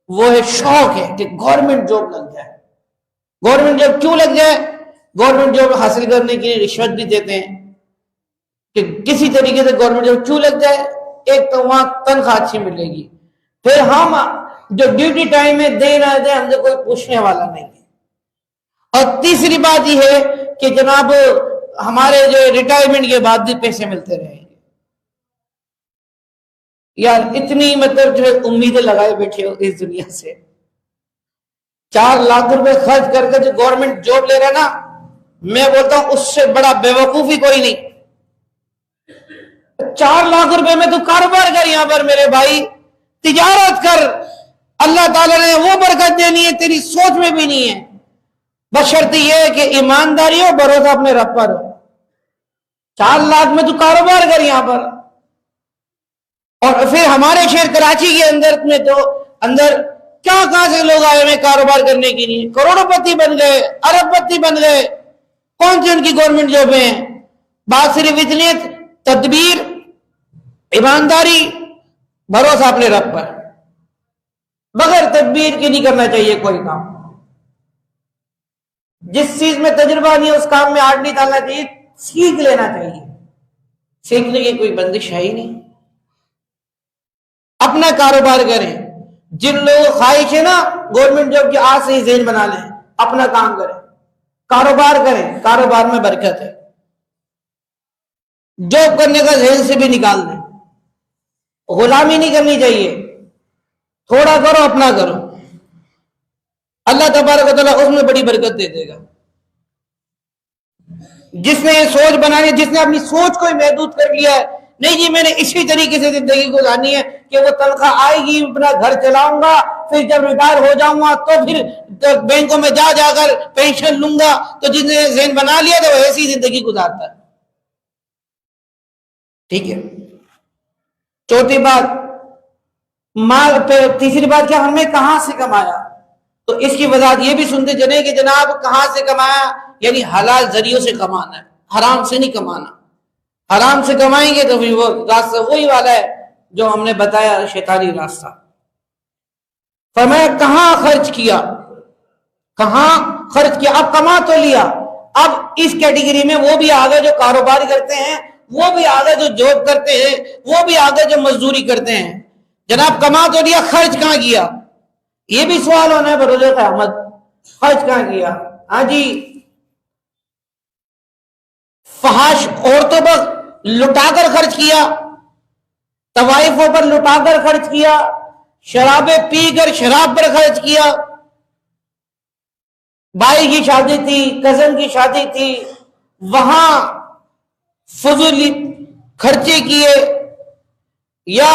وہ ہے شوق ہے کہ گورنمنٹ جاب لگ جائے. گورنمنٹ جاب کیوں لگ جائے؟ گورنمنٹ جاب حاصل کرنے کے لیے رشوت بھی دیتے ہیں کہ کسی طریقے سے گورنمنٹ جاب کیوں لگ جائے. ایک تو وہاں تنخواہ اچھی ملے گی، پھر ہم جو ڈیوٹی ٹائم میں دے نہ دیں ہم سے کوئی پوچھنے والا نہیں ہے. اور تیسری بات یہ ہے کہ جناب ہمارے جو ریٹائرمنٹ کے بعد بھی پیسے ملتے رہیں گے. یار اتنی مطلب جو ہے امیدیں لگائے بیٹھے ہو اس دنیا سے. 4 لاکھ روپے خرچ کر کے جو گورنمنٹ جاب لے رہے نا، میں بولتا ہوں اس سے بڑا بیوقوفی کوئی نہیں۔ 4 لاکھ روپے میں تو کاروبار کر، یہاں پر میرے بھائی تجارت کر، اللہ تعالیٰ نے وہ برکت دینی ہے، تیری سوچ میں بھی نہیں ہے، بشرطی یہ ہے کہ ایمانداری ہو، بھروسہ اپنے رب پر ہو۔ 4 لاکھ میں تو کاروبار کر یہاں پر۔ اور پھر ہمارے شہر کراچی کے اندر میں تو اندر کہاں سے لوگ آئے ہوئے کاروبار کرنے کے لیے، کروڑوں پتی بن گئے، ارب پتی بن گئے، کون سی ان کی گورنمنٹ جابیں ہیں؟ بات صرف اتنی، تدبیر، ایمانداری، بھروسہ اپنے رب پر، بغیر تدبیر کے نہیں کرنا چاہیے کوئی کام۔ جس چیز میں تجربہ نہیں ہے اس کام میں آڑ نہیں ڈالنا چاہیے، سیکھ لینا چاہیے، سیکھنے کی کوئی بندش ہے ہی نہیں۔ اپنا کاروبار کریں، جن لوگوں کو خواہش ہے نا گورنمنٹ جاب کی، آج سے ہی ذہن بنا لیں، اپنا کام کریں، کاروبار کریں، کاروبار میں برکت ہے۔ جاب کرنے کا ذہن سے بھی نکال دیں، غلامی نہیں کرنی چاہیے، تھوڑا کرو اپنا کرو، اللہ تبارک و تعالیٰ اس میں بڑی برکت دے دے گا۔ جس نے یہ سوچ بنانی، جس نے اپنی سوچ کو ہی محدود کر لیا ہے، نہیں جی میں نے اسی طریقے سے زندگی گزارنی ہے کہ وہ تنخواہ آئے گی، اپنا گھر چلاؤں گا، پھر جب ریٹائر ہو جاؤں گا تو پھر بینکوں میں جا کر پینشن لوں گا، تو جس نے ذہن بنا لیا تو وہ ایسی زندگی گزارتا ہے۔ ٹھیک ہے، چوتھی بات، مال پہ، تیسری بات کیا، ہم نے کہاں سے کمایا؟ تو اس کی وضاحت یہ بھی سنتے چلیں کہ جناب کہاں سے کمایا، یعنی حلال ذریعوں سے کمانا ہے، حرام سے نہیں کمانا۔ حرام سے کمائیں گے تو وہ راستہ وہی والا ہے جو ہم نے بتایا، شیطانی راستہ۔ فرمایا کہاں خرچ کیا، کہاں خرچ کیا؟ اب کما تو لیا، اب اس کیٹیگری میں وہ بھی آگے جو کاروبار کرتے ہیں، وہ بھی آگے جو جاب کرتے ہیں، وہ بھی آگے جو مزدوری کرتے ہیں۔ جناب کما تو لیا، خرچ کہاں کیا؟ یہ بھی سوال ہونا ہے بروز قیامت، خرچ کہاں کیا؟ ہاں جی، فحش عورتوں پر لٹا کر خرچ کیا، طوائفوں پر لٹا کر خرچ کیا، شرابیں پی کر شراب پر خرچ کیا، بھائی کی شادی تھی، کزن کی شادی تھی، وہاں فضول خرچے کیے، یا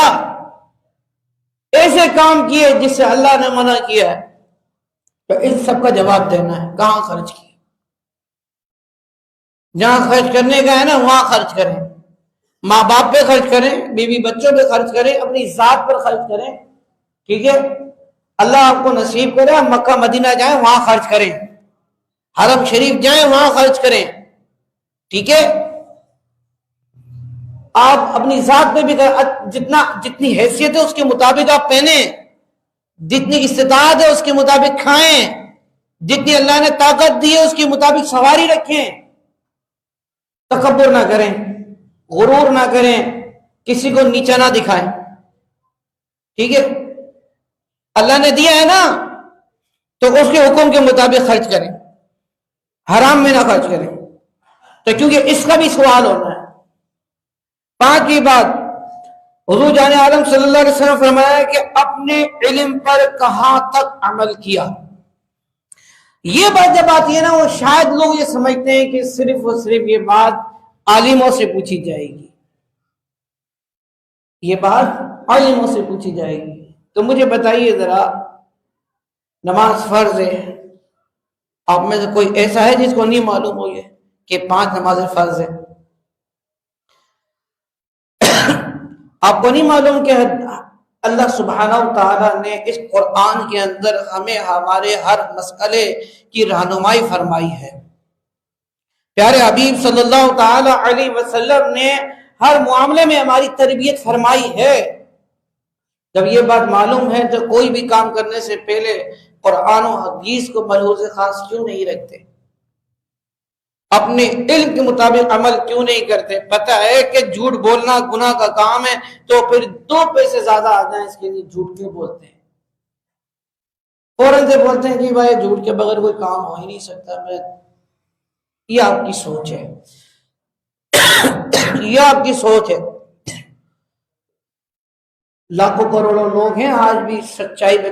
ایسے کام کیے جس سے اللہ نے منع کیا ہے، تو ان سب کا جواب دینا ہے۔ کہاں خرچ کیا؟ جہاں خرچ کرنے کا ہے نا وہاں خرچ کریں، ماں باپ پہ خرچ کریں، بیوی بچوں پہ خرچ کریں، اپنی ذات پر خرچ کریں، ٹھیک ہے؟ اللہ آپ کو نصیب کرے، مکہ مدینہ جائیں وہاں خرچ کریں، حرم شریف جائیں وہاں خرچ کریں، ٹھیک ہے؟ آپ اپنی ذات پہ بھی جتنی حیثیت ہے اس کے مطابق آپ پہنیں، جتنی استطاعت ہے اس کے مطابق کھائیں، جتنی اللہ نے طاقت دی ہے اس کے مطابق سواری رکھیں، تکبر نہ کریں، غرور نہ کریں، کسی کو نیچا نہ دکھائیں، ٹھیک ہے؟ اللہ نے دیا ہے نا تو اس کے حکم کے مطابق خرچ کریں، حرام میں نہ خرچ کریں، تو کیونکہ اس کا بھی سوال ہونا ہے۔ پانچویں بات، حضور جان عالم صلی اللہ علیہ وسلم فرمایا کہ اپنے علم پر کہاں تک عمل کیا۔ یہ بات جب آتی ہے نا، وہ شاید لوگ یہ سمجھتے ہیں کہ صرف اور صرف یہ بات عالموں سے پوچھی جائے گی، یہ بات عالموں سے پوچھی جائے گی۔ تو مجھے بتائیے ذرا، نماز فرض ہے، آپ میں سے کوئی ایسا ہے جس کو نہیں معلوم ہو یہ کہ 5 نمازیں فرض ہے؟ آپ کو نہیں معلوم کہ اللہ سبحانہ و تعالیٰ نے اس قرآن کے اندر ہمیں ہمارے ہر مسئلے کی رہنمائی فرمائی ہے؟ پیارے حبیب صلی اللہ تعالی علیہ وسلم نے ہر معاملے میں ہماری تربیت فرمائی ہے۔ جب یہ بات معلوم ہے تو کوئی بھی کام کرنے سے پہلے قرآن و حدیث کو ملحوظ خاص کیوں نہیں رکھتے؟ اپنے علم کے مطابق عمل کیوں نہیں کرتے؟ پتہ ہے کہ جھوٹ بولنا گناہ کا کام ہے، تو پھر 2 پیسے زیادہ آ جائیں اس کے لیے جھوٹ کیوں بولتے ہیں؟ فوراً سے بولتے ہیں کہ بھائی جھوٹ کے بغیر کوئی کام ہو ہی نہیں سکتا۔ یہ آپ کی سوچ ہے، یہ آپ کی سوچ ہے۔ لاکھوں کروڑوں لوگ ہیں آج بھی سچائی میں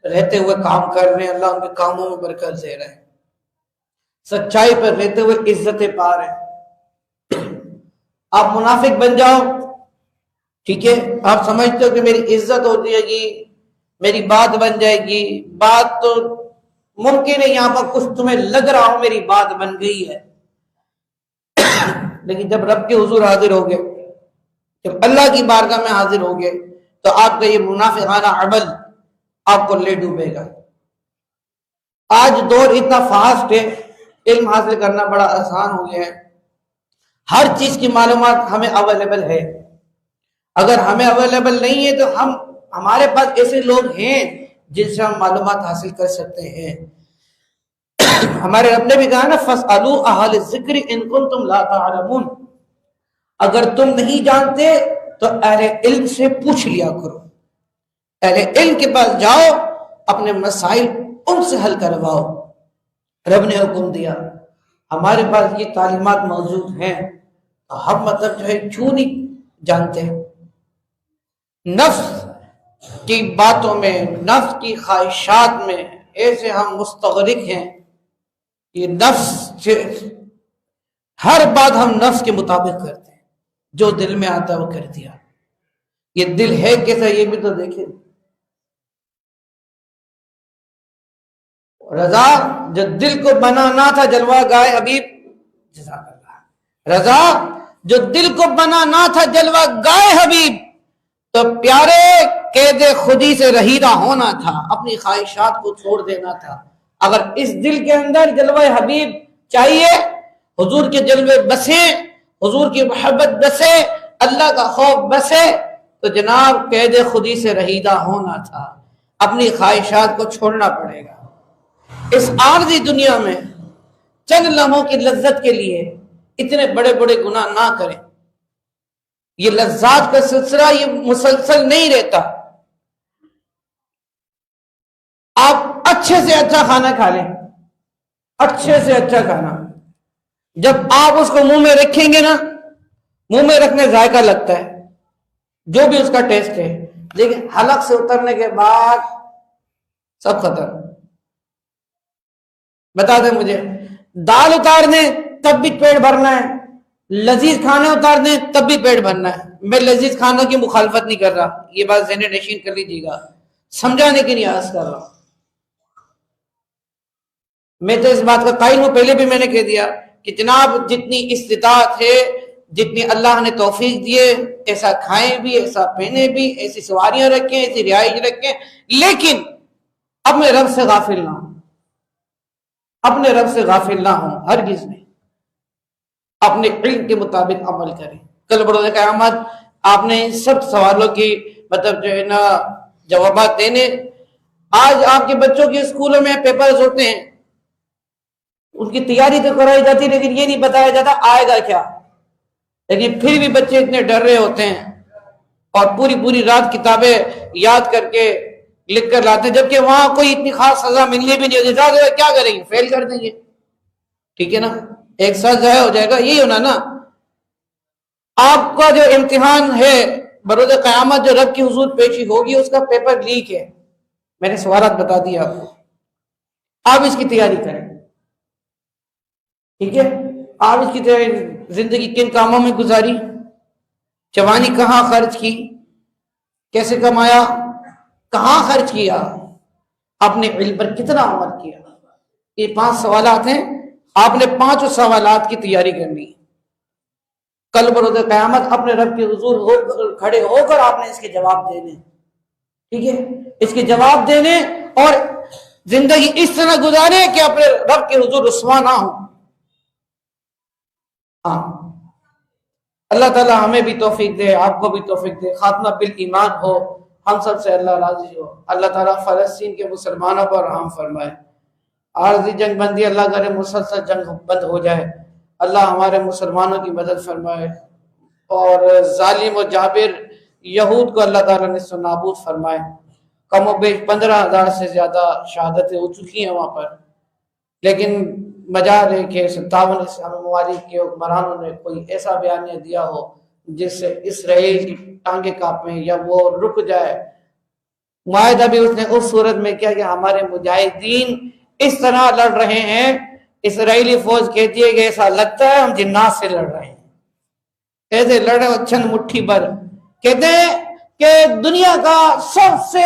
رہتے ہوئے کام کر رہے ہیں، اللہ ان کے کاموں میں برکت دے رہے ہیں، سچائی پر رہتے ہوئے عزتیں پا رہے ہیں۔ آپ منافق بن جاؤ، ٹھیک ہے، آپ سمجھتے ہو کہ میری عزت ہو جائے گی، میری بات بن جائے گی، بات تو ممکن ہے یہاں پر کچھ تمہیں لگ رہا ہو میری بات بن گئی ہے، لیکن جب رب کے حضور حاضر ہوگے، جب اللہ کی بارگاہ میں حاضر ہوگے، تو آپ کا یہ منافقانہ عمل آپ کو لے ڈوبے گا۔ آج دور اتنا فاسٹ ہے، علم حاصل کرنا بڑا آسان ہو گیا ہے، ہر چیز کی معلومات ہمیں اویلیبل ہے۔ اگر ہمیں اویلیبل نہیں ہے تو ہمارے پاس ایسے لوگ ہیں جن سے ہم معلومات حاصل کر سکتے ہیں۔ ہمارے رب نے بھی کہا نا فَاسْأَلُوا أَهْلَ الذِّكْرِ إِن كُنتُمْ لَا تَعْلَمُونَ، اگر تم نہیں جانتے تو اہل علم سے پوچھ لیا کرو، اہل علم کے پاس جاؤ، اپنے مسائل ان سے حل کرواؤ۔ رب نے حکم دیا، ہمارے پاس یہ تعلیمات موجود ہیں، تو ہم مطلب جو ہے کیوں نہیں جانتے؟ نفس کی باتوں میں، نفس کی خواہشات میں ایسے ہم مستغرق ہیں، یہ نفس سے ہر بات ہم نفس کے مطابق کرتے ہیں، جو دل میں آتا ہے وہ کر دیا۔ یہ دل ہے کیسا یہ بھی تو دیکھیں۔ رضا جو دل کو بنانا تھا جلوہ گائے حبیب، جزاک اللہ، رضا جو دل کو بنانا تھا جلوہ گائے حبیب، تو پیارے قید خودی سے رہیدہ ہونا تھا، اپنی خواہشات کو چھوڑ دینا تھا۔ اگر اس دل کے اندر جلوہ حبیب چاہیے، حضور کے جلوے بسے، حضور کی محبت بسے، اللہ کا خوف بسے، تو جناب قید خودی سے رہیدہ ہونا تھا، اپنی خواہشات کو چھوڑنا پڑے گا۔ اس عارضی دنیا میں چند لمحوں کی لذت کے لیے اتنے بڑے بڑے گناہ نہ کریں۔ یہ لذات کا سلسلہ یہ مسلسل نہیں رہتا۔ آپ اچھے سے اچھا کھانا کھا لیں، اچھے سے اچھا کھانا، جب آپ اس کو منہ میں رکھیں گے نا، منہ میں رکھنے ذائقہ لگتا ہے، جو بھی اس کا ٹیسٹ ہے، لیکن حلق سے اترنے کے بعد سب ختم۔ بتا دیں مجھے، دال اتار دیں تب بھی پیٹ بھرنا ہے، لذیذ کھانے اتار دیں تب بھی پیٹ بھرنا ہے۔ میں لذیذ کھانوں کی مخالفت نہیں کر رہا، یہ بات ذہن نشین کر لیجیے گا، سمجھانے کی نیاز کر رہا ہوں۔ میں تو اس بات کا قائل ہوں، پہلے بھی میں نے کہہ دیا کہ جناب جتنی استطاعت ہے، جتنی اللہ نے توفیق دیے، ایسا کھائیں بھی، ایسا پہنے بھی، ایسی سواریاں رکھیں، ایسی رہائش رکھیں، لیکن اپنے رب سے غافل نہ ہوں، اپنے رب سے غافل نہ ہوں، ہرگز نہیں، اپنے علم کے مطابق عمل کریں۔ کل بروز قیامت آپ نے سب سوالوں کی مطلب جو ہے نا جوابات دینے۔ آج آپ کے بچوں کے اسکولوں میں پیپرز ہوتے ہیں، ان کی تیاری تو کرائی جاتی، لیکن یہ نہیں بتایا جاتا آئے گا کیا، لیکن پھر بھی بچے اتنے ڈر رہے ہوتے ہیں اور پوری رات کتابیں یاد کر کے لکھ کر لاتے ہیں، جبکہ وہاں کوئی اتنی خاص سزا ملنی بھی نہیں ہوتی، کیا کریں گے، فیل کر دیں گے، ٹھیک ہے نا، ایک سال ضائع ہو جائے گا، یہی ہونا نا۔ آپ کا جو امتحان ہے بروز قیامت جو رب کی حضور پیشی ہوگی، اس کا پیپر لیک ہے، میں نے سوالات بتا دیا آپ کو، آپ اس کی تیاری کریں، ٹھیک ہے۔ آپ اس کی تیاری، زندگی کن کاموں میں گزاری، جوانی کہاں خرچ کی، کیسے کمایا، کہاں خرچ کیا، اپنے علم پر کتنا عمل کیا، یہ 5 سوالات ہیں، آپ نے 5 سوالات کی تیاری کرنی ہے۔ کل بروز قیامت اپنے رب کے حضور کھڑے ہو کر آپ نے اس کے جواب دینے، ٹھیک ہے، اس کے جواب دینے، اور زندگی اس طرح گزارے کہ اپنے رب کے حضور رسوا نہ ہو۔ ہاں، اللہ تعالیٰ ہمیں بھی توفیق دے، آپ کو بھی توفیق دے، خاتمہ بالایمان ہو، ہم سب سے اللہ راضی ہو۔ اللہ تعالیٰ فلسطین کے مسلمانوں پر رحم فرمائے، عارضی جنگ بندی اللہ کرے مسلسل جنگ بند ہو جائے، اللہ ہمارے مسلمانوں کی مدد فرمائے، اور ظالم و جابر یہود کو اللہ تعالیٰ نے نابود فرمائے۔ کم و بیش 15,000 سے زیادہ شہادتیں ہو چکی ہیں وہاں پر، لیکن مجال ہے کہ 57 اسلامی ممالک کے حکمرانوں نے کوئی ایسا بیانیہ دیا ہو جس سے اسرائیل کی ٹانگیں کانپیں یا وہ رک جائے، معاہدہ بھی اس نے اس صورت میں کیا کہ ہمارے مجاہدین اس طرح لڑ رہے ہیں، اسرائیلی فوج کہتی ہے کہ ایسا لگتا ہے ہم جنات سے لڑ رہے ہیں، ایسے لڑے اور چند مٹھی بھر۔ کہتے ہیں کہ دنیا کا سب سے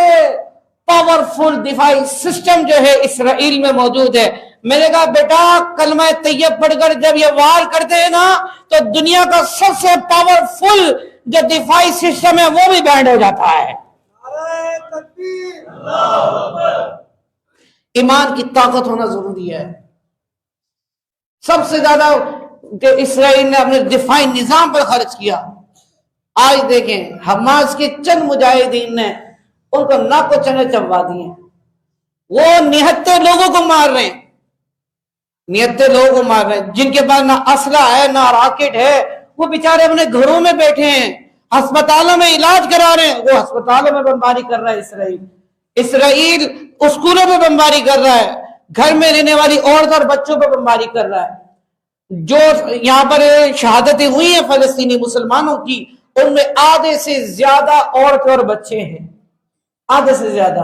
پاورفل دفاعی سسٹم جو ہے اسرائیل میں موجود ہے۔ میں نے کہا بیٹا کلمہ طیب پڑھ کر جب یہ وار کرتے ہیں نا تو دنیا کا سب سے پاورفل جو دفاعی سسٹم ہے وہ بھی بینڈ ہو جاتا ہے۔ ایمان کی طاقت ہونا ضروری ہے۔ سب سے زیادہ کہ اسرائیل نے اپنے دفاعی نظام پر خرچ کیا۔ آج دیکھیں حماس کے چند مجاہدین نے ان کو ناک و چنے چبوا دیے، وہ نہتے لوگوں کو مار رہے ہیں، نہتے لوگوں کو مار رہے ہیں، جن کے پاس نہ اسلحہ ہے نہ راکٹ ہے، وہ بیچارے اپنے گھروں میں بیٹھے ہیں، ہسپتالوں میں علاج کرا رہے ہیں۔ وہ ہسپتالوں میں بمباری کر رہا ہے اسرائیل اسکولوں میں بمباری کر رہا ہے، گھر میں رہنے والی عورت اور بچوں پہ بمباری کر رہا ہے۔ جو یہاں پر شہادتیں ہوئی ہیں فلسطینی مسلمانوں کی، ان میں آدھے سے زیادہ عورتیں اور بچے ہیں، آدھے سے زیادہ۔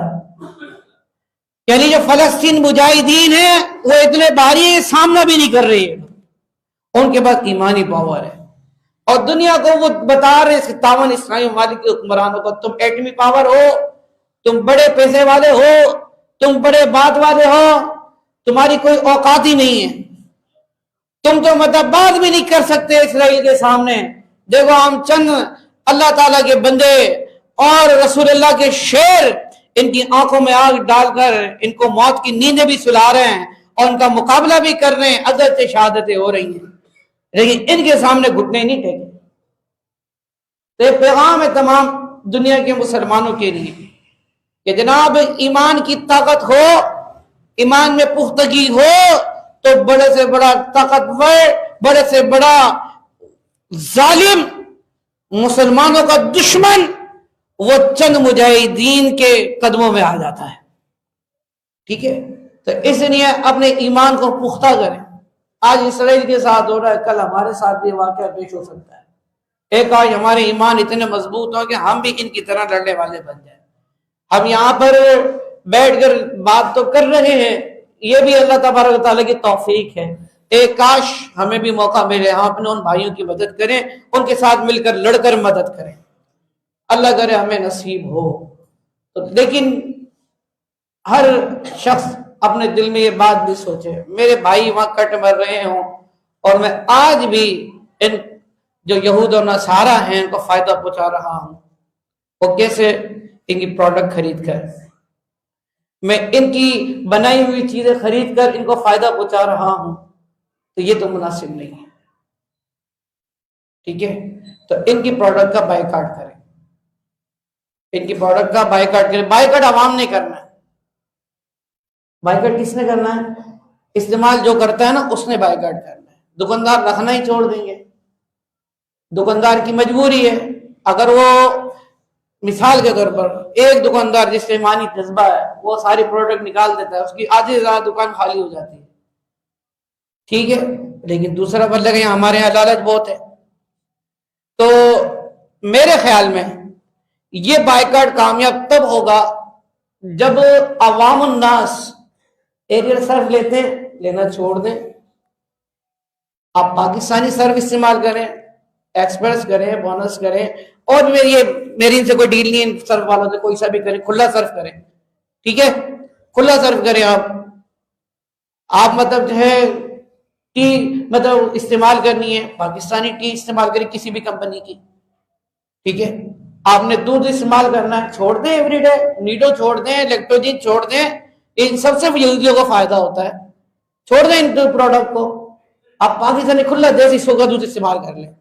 یعنی جو فلسطین مجاہدین ہیں وہ اتنے بھاری ہیں سامنا بھی نہیں کر رہے ہیں، ان کے پاس ایمانی پاور ہے۔ اور دنیا کو وہ بتا رہے ہیں 57 اسلامی ممالک کے حکمرانوں کو، تم ایٹمی پاور ہو، تم بڑے پیسے والے ہو، تم بڑے بات والے ہو، تمہاری کوئی اوقات ہی نہیں ہے، تم تو مطلب بات بھی نہیں کر سکتے اسرائیل کے سامنے۔ دیکھو ہم چند اللہ تعالیٰ کے بندے اور رسول اللہ کے شیر ان کی آنکھوں میں آگ ڈال کر ان کو موت کی نیندیں بھی سلا رہے ہیں اور ان کا مقابلہ بھی کر رہے ہیں، اگرچہ شہادتیں ہو رہی ہیں، لیکن ان کے سامنے گھٹنے نہیں ٹیکے۔ تو یہ پیغام ہے تمام دنیا کے مسلمانوں کے لیے کہ جناب ایمان کی طاقت ہو، ایمان میں پختگی ہو تو بڑے سے بڑا طاقتور، بڑے سے بڑا ظالم، مسلمانوں کا دشمن وہ چند مجاہدین کے قدموں میں آ جاتا ہے۔ ٹھیک ہے، تو اس لیے اپنے ایمان کو پختہ کریں۔ آج اسرائیل کے ساتھ ہو رہا ہے، کل ہمارے ساتھ بھی واقعہ پیش ہو سکتا ہے۔ ایک آج ہمارے ایمان اتنے مضبوط ہوں کہ ہم بھی ان کی طرح لڑنے والے بن جائیں۔ ہم یہاں پر بیٹھ کر بات تو کر رہے ہیں، یہ بھی اللہ تبارک و تعالیٰ کی توفیق ہے۔ ایک کاش ہمیں بھی موقع ملے ہم اپنے ان بھائیوں کی مدد کریں، ان کے ساتھ مل کر لڑ کر مدد کریں، اللہ کرے ہمیں نصیب ہو۔ لیکن ہر شخص اپنے دل میں یہ بات بھی سوچے، میرے بھائی وہاں کٹ مر رہے ہوں اور میں آج بھی ان جو یہود و نصارہ ہیں ان کو فائدہ پہنچا رہا ہوں، وہ کیسے ان کی پروڈکٹ خرید کر، میں ان کی بنائی ہوئی چیزیں خرید کر ان کو فائدہ پہنچا رہا ہوں، تو یہ تو مناسب نہیں ہے۔ ٹھیک ہے، تو ان کی پروڈکٹ کا بائیکاٹ کریں، ان کی پروڈکٹ کا بائیکاٹ کریں۔ بائیکاٹ عوام نے کرنا ہے، بائیکاٹ کس نے کرنا ہے؟ استعمال جو کرتا ہے نا اس نے بائیکاٹ کرنا ہے۔ دکاندار رکھنا ہی چھوڑ دیں گے، دکاندار کی مجبوری ہے۔ اگر وہ مثال کے طور پر ایک دکاندار جس کا ایمانی جذبہ ہے وہ ساری پروڈکٹ نکال دیتا ہے، اس کی آدھی سے زیادہ دکان خالی ہو جاتی ہے، ٹھیک ہے، لیکن دوسرا بندہ کہ ہمارے یہاں لالچ بہت ہے۔ تو میرے خیال میں یہ بائیکاٹ کامیاب تب ہوگا جب عوام الناس ایریل سرف لیتے ہیں، لینا چھوڑ دیں، آپ پاکستانی سرف استعمال کریں، ایکسپریس کریں، بونس کریں، اور میری ان سے کوئی ڈیل نہیں، سرف والوں سے کوئی سا بھی کریں، کھلا سرف کریں، ٹھیک ہے، کھلا سرف کریں۔ آپ مطلب جو ہے ٹی مطلب استعمال کرنی ہے پاکستانی ٹی استعمال کریں کسی بھی کمپنی کی، ٹھیک ہے۔ آپ نے دودھ استعمال کرنا ہے، چھوڑ دیں ایوری ڈے، نیڈو چھوڑ دیں، لیکٹوجن چھوڑ دیں، ان سب سے یہودیوں کو فائدہ ہوتا ہے، چھوڑ دیں ان پروڈکٹ کو۔ آپ پاکستانی کھلا دیسی سو کا دودھ استعمال کر لیں،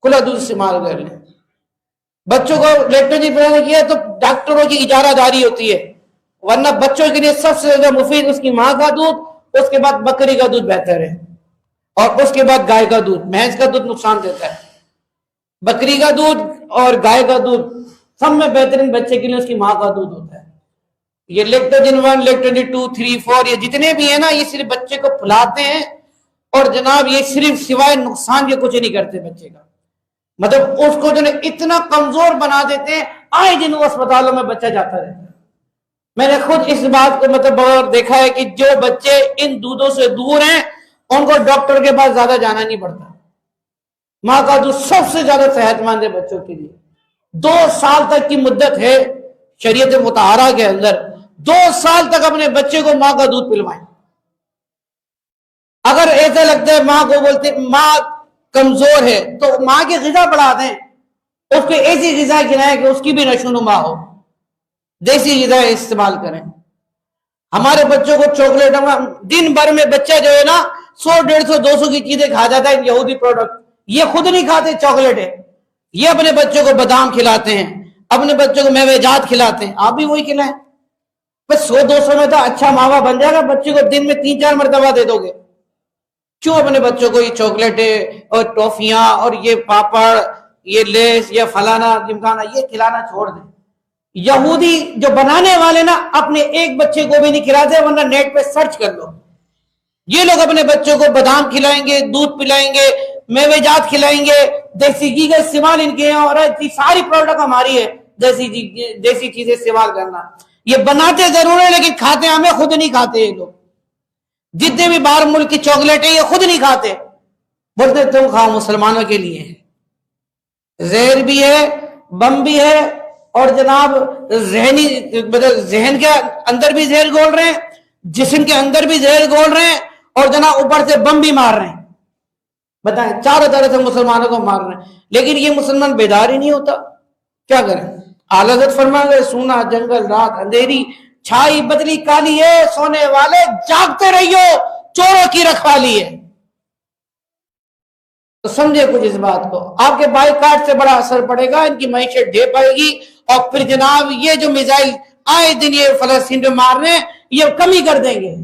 کھلا دودھ استعمال کر لیں۔ بچوں کو لیکٹوجن پلانے کی ہے تو ڈاکٹروں کی اجارہ داری ہوتی ہے، ورنہ بچوں کے لیے سب سے زیادہ مفید اس کی ماں کا دودھ، اس کے بعد بکری کا دودھ بہتر ہے، اور اس کے بعد گائے کا دودھ۔ بھینس کا دودھ نقصان دیتا ہے، بکری کا دودھ اور گائے کا دودھ سب میں بہترین بچے کے لیے اس کی ماں کا دودھ ہوتا ہے۔ یہ لیکٹوجن 1، لیکٹوجن 2، 3، 4 یہ جتنے بھی ہیں نا، یہ صرف بچے کو پھلاتے ہیں، اور جناب یہ صرف سوائے نقصان کے کچھ نہیں کرتے بچے کا، مطلب اس کو جو اتنا کمزور بنا دیتے ہیں، آئے دن وہ اسپتالوں میں بچہ جاتا رہتا ہے۔ میں نے خود اس بات کو مطلب دیکھا ہے کہ جو بچے ان دودھوں سے دور ہیں ان کو ڈاکٹر کے پاس زیادہ جانا نہیں پڑتا. ماں کا دودھ سب سے زیادہ صحت مند ہے بچوں کے لیے. 2 سال تک کی مدت ہے شریعت مطہرہ کے اندر. 2 سال تک اپنے بچے کو ماں کا دودھ پلوائیں. اگر ایسا لگتا ہے ماں کو بولتے ماں کمزور ہے تو ماں کی غذا بڑھا دیں, اس کو ایسی غذا کھلائیں کہ اس کی بھی نشو نما ہو, دیسی غذا استعمال کریں. ہمارے بچوں کو چاکلیٹ, دن بھر میں بچہ جو ہے نا 100 150 200 کی چیزیں کھا جاتا ہے یہودی پروڈکٹ. یہ خود نہیں کھاتے چاکلیٹ ہے, یہ اپنے بچوں کو بادام کھلاتے ہیں, اپنے بچوں کو میوے جات کھلاتے ہیں. آپ بھی وہی کھلائیں. بس 100 200 میں تو اچھا ماں باپ بن جائے گا, بچے کو دن میں 3 4 مرتبہ دے دو گے. کیوں اپنے بچوں کو یہ چاکلیٹیں اور ٹافیاں اور یہ پاپڑ, یہ لیس, یہ فلانا جمکانا یہ کھلانا چھوڑ دیں. یہودی جو بنانے والے نا اپنے ایک بچے کو بھی نہیں کھلاتے, ورنہ نیٹ پہ سرچ کر لو. یہ لوگ اپنے بچوں کو بادام کھلائیں گے, دودھ پلائیں گے, میوے جات کھلائیں گے, دیسی گھی کا استعمال ان کے اور ساری پروڈکٹ ہماری ہے دیسی چیزیں استعمال کرنا. یہ بناتے ضرور ہے لیکن کھاتے ہمیں خود نہیں کھاتے. یہ لوگ جتنے بھی باہر ملک کی چاکلیٹیں یہ خود نہیں کھاتے, بولتے تم کھاؤ مسلمانوں کے لیے. زہر بھی ہے, بم بھی ہے, اور جناب ذہنی ذہن کے اندر بھی زہر گھول رہے ہیں, جسم کے اندر بھی زہر گھول رہے ہیں, اور جناب اوپر سے بم بھی مار رہے ہیں. بتائیں, چاروں طرح سے مسلمانوں کو مار رہے ہیں, لیکن یہ مسلمان بیدار ہی نہیں ہوتا. کیا کریں؟ اعلی حضرت فرمان گئے سونا جنگل رات اندھیری چھائی بدلی کالی ہے, سونے والے جاگتے رہیو چوروں کی رکھوالی ہے. تو سمجھے کچھ اس بات کو. آپ کے بائیکاٹ سے بڑا اثر پڑے گا, ان کی معیشت ڈھے پائے گی, اور پھر جناب یہ جو میزائل آئے دن یہ فلسطین پہ مار رہے ہیں یہ کمی کر دیں گے.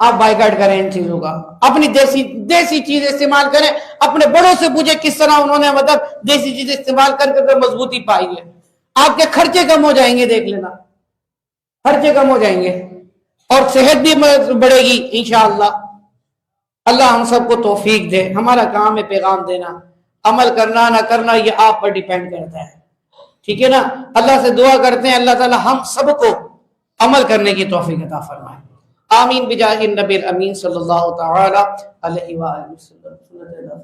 آپ بائیکاٹ کریں ان چیزوں کا, اپنی دیسی چیز استعمال کریں. اپنے بڑوں سے پوچھیں کس طرح انہوں نے مطلب دیسی چیز استعمال کر کے مضبوطی پائی ہے. آپ کے خرچے کم ہو جائیں گے, دیکھ لینا خرچے کم ہو جائیں گے, اور صحت بھی بڑھے گی انشاءاللہ. اللہ ہم سب کو توفیق دے. ہمارا کام ہے پیغام دینا, عمل کرنا نہ کرنا یہ آپ پر ڈیپینڈ کرتا ہے. ٹھیک ہے نا. اللہ سے دعا کرتے ہیں اللہ تعالی ہم سب کو عمل کرنے کی توفیق عطا فرمائے. آمین بجاہ النبی الامین صلی اللہ تعالی علیہ وآلہ وسلم.